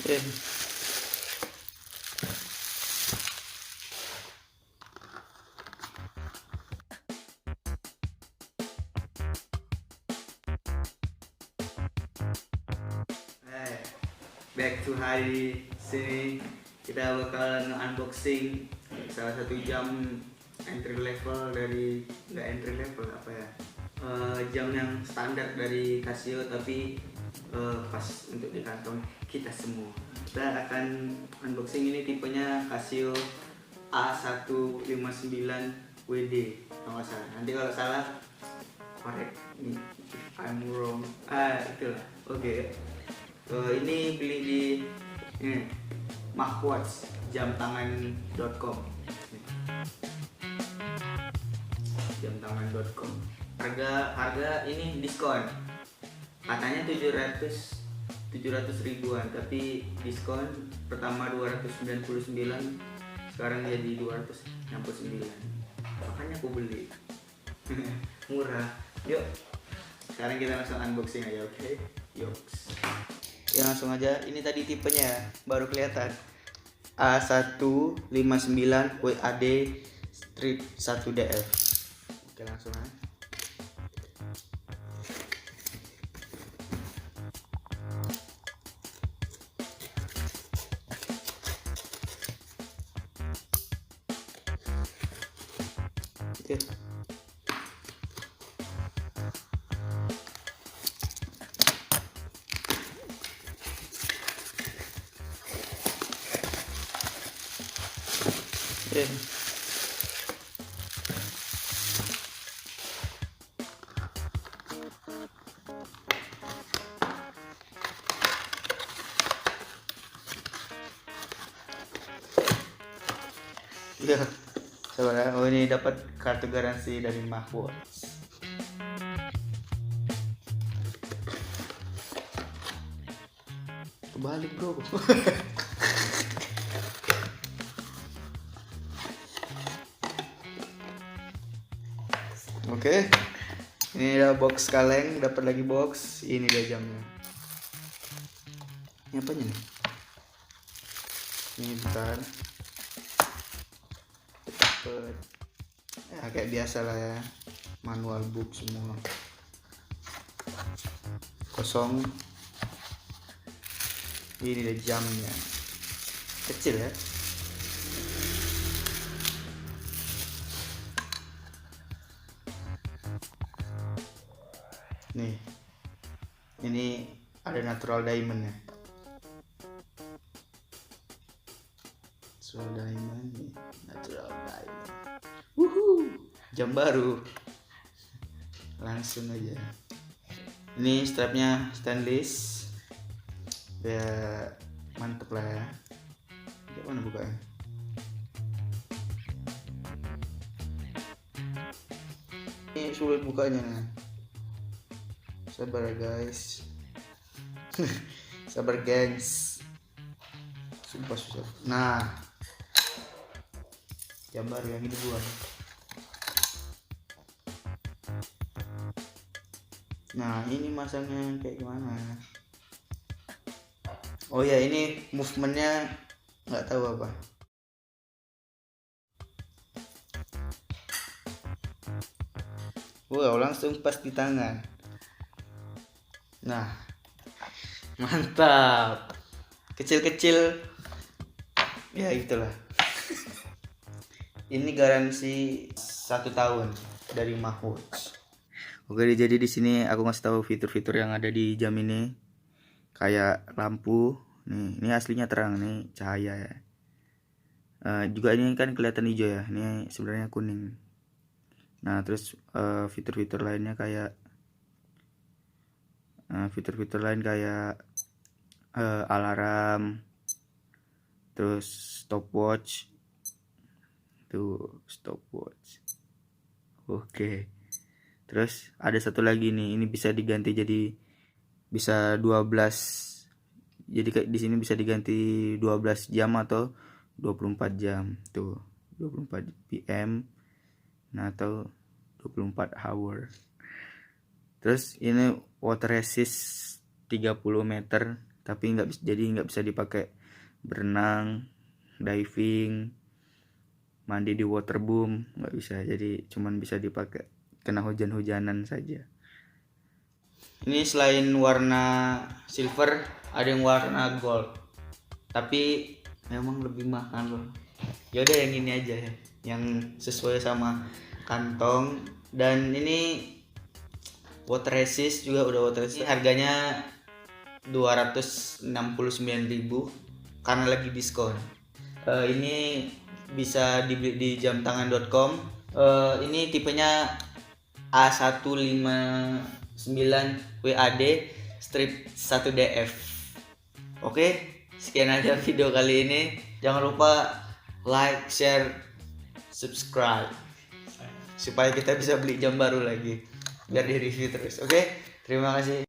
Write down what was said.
Eh, back to hari sini kita bakal unboxing salah satu jam entry level dari, nggak entry level apa ya, jam yang standar dari Casio tapi pas untuk di kantong kita semua. Kita akan unboxing ini, tipenya Casio A159WD kalau nggak salah. Nanti kalau salah correct me if I'm wrong. Itulah. Oke. Ini beli di Mahwatch jamtangan.com. jamtangan.com. Harga ini diskon. Katanya 700 ribuan, tapi diskon pertama 299, sekarang jadi 269. Makanya aku beli. Murah. Yuk. Sekarang kita langsung unboxing aja, oke? Yoks. Ya langsung aja, ini tadi tipenya baru kelihatan, A159 WAD strip 1DF. Oke, langsung aja. Oke. Ya, saudara. Oh, ini dapat kartu garansi dari Mahwatch. Kebalik bro. Oke, ini ada box kaleng, dapat lagi box. Ini dia jamnya. Ini apanya nih? Ini bentar. Ya, kayak biasa lah ya, manual book semua kosong. Ini dia jamnya, kecil ya. Nih, ini ada natural diamond ya. Natural diamond nih, natural diamond. Jam baru. Langsung aja. Ini strapnya stainless. Ya mantep lah ya. Gimana bukanya? Ini sulit bukanya. Sabar ya guys. Sabar gengs. Sumpah susah. Nah, jam baru yang ini buang. Nah, ini masangnya kayak gimana? Oh ya, ini movementnya nggak tahu apa. Wow, langsung pas di tangan. Nah, mantap. Kecil-kecil. Ya itulah. Ini garansi 1 tahun dari Mahwatch. Oke, jadi di sini aku ngasih tahu fitur-fitur yang ada di jam ini. Kayak lampu. Nih, ini aslinya terang nih, cahaya ya. Juga ini kan kelihatan hijau ya. Ini sebenarnya kuning. Nah, terus fitur-fitur lainnya kayak alarm, terus stopwatch. Tuh, stopwatch. Oke. Terus ada satu lagi nih, ini bisa diganti jadi bisa 12. Jadi kayak di sini bisa diganti 12 jam atau 24 jam. Tuh, 24 PM. Nah, atau 24 hour. Terus ini water resist 30 meter tapi nggak bisa dipakai berenang, diving, mandi di waterboom, nggak bisa. Jadi cuman bisa dipakai kena hujan-hujanan saja. Ini selain warna silver ada yang warna gold, tapi memang lebih mahal loh. Ya udah yang ini aja ya, yang sesuai sama kantong. Dan ini water resist juga, udah water resist. Harganya 269.000 karena lagi diskon. Ini bisa dibeli di jamtangan.com. Ini tipenya A159 WAD strip 1DF. Oke, sekian aja video kali ini. Jangan lupa like, share, subscribe supaya kita bisa beli jam baru lagi biar di review terus. Oke, terima kasih.